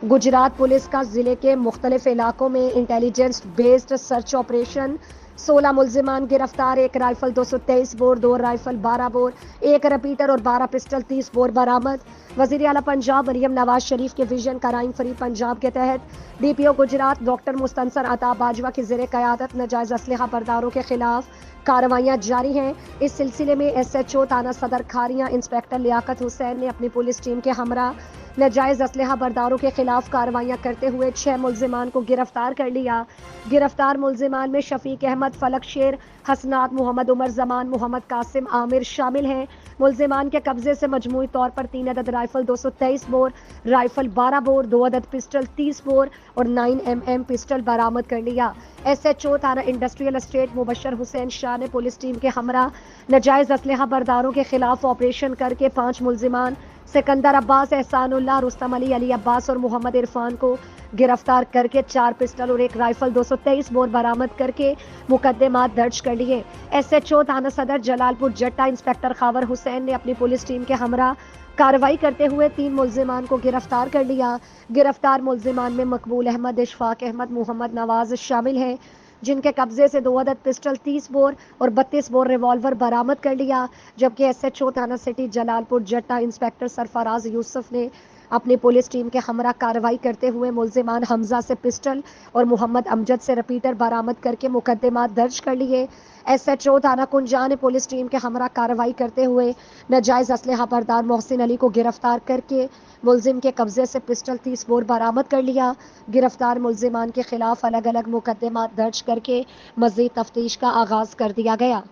Gujarat police का जिले के मुख्तलिफ इलाकों में इंटेलिजेंस बेस्ड सर्च ऑपरेशन। 16 मुलजिमान गिरफ्तार, एक राइफल 223 बोर, 2 राइफल 12 बोर, एक रिपीटर और 12 पिस्टल 30 बोर बरामद। वजीर आला पंजाब मरियम नवाज शरीफ के विजन क्राइम फ्री पंजाब के तहत DPO गुजरात डॉक्टर मुस्तनसर अता बाजवा की ज़ेरे क़यादत नाजायज़ असलहा बरदारों के खिलाफ कार्रवाइयाँ जारी हैं। इस सिलसिले में SHO थाना सदर खारियां इंस्पेक्टर लियाकत हुसैन ने अपनी पुलिस टीम के हमरा नाजायज़ असलहा बरदारों के खिलाफ कार्रवाइयाँ करते हुए 6 मुलजिमान को गिरफ्तार कर लिया। गिरफ्तार मुलजिमान में शफीक अहमद, फलक शेर, हसनात, मोहम्मद उमर जमान, मोहम्मद कासिम आमिर शामिल हैं। मुलजिमान के कब्जे से मजमूई तौर पर 3 अदद राइफल 223 बोर, राइफल 12 बोर, 2 अदद पिस्टल 30 बोर और 9mm पिस्टल बरामद कर लिया। SHO थाना इंडस्ट्रियल एस्टेट मुबशर हुसैन शाह ने पुलिस टीम के हमरा नाजायज़ असलहा बरदारों के खिलाफ ऑपरेशन करके 5 मुलजिमान सिकंदर अब्बास, एहसानुल्लाह, रुस्तम अली, अली अब्बास और मोहम्मद इरफान को गिरफ्तार करके 4 पिस्टल और एक राइफल 223 बोर बरामद करके मुकदमात दर्ज कर लिए। SHO थाना सदर जलालपुर जट्टा इंस्पेक्टर खावर हुसैन ने अपनी पुलिस टीम के हमरा कार्रवाई करते हुए 3 मुलजिमान को गिरफ्तार कर लिया। गिरफ्तार मुलजिमान में मकबूल अहमद, इशफाक अहमद, मोहम्मद नवाज शामिल हैं, जिनके कब्जे से 2 अदद पिस्टल 30 बोर और 32 बोर रिवॉल्वर बरामद कर लिया। जबकि SHO थाना सिटी जलालपुर जट्टा इंस्पेक्टर सरफराज यूसुफ ने अपनी पुलिस टीम के हमरा कार्रवाई करते हुए मुलजिमान हमजा से पिस्टल और मोहम्मद अमजद से रिपीटर बरामद करके मुकदमात दर्ज कर लिए। SHO थाना कुंजा ने पुलिस टीम के हमरा कार्रवाई करते हुए नाजायज़ असलहा बरदार मोहसिन अली को गिरफ्तार करके मुलजिम के कब्जे से पिस्टल 30 बोर बरामद कर लिया। गिरफ्तार मुलजिमान के खिलाफ अलग अलग मुकदमात दर्ज करके मज़ीद तफ्तीश का आगाज़ कर दिया गया।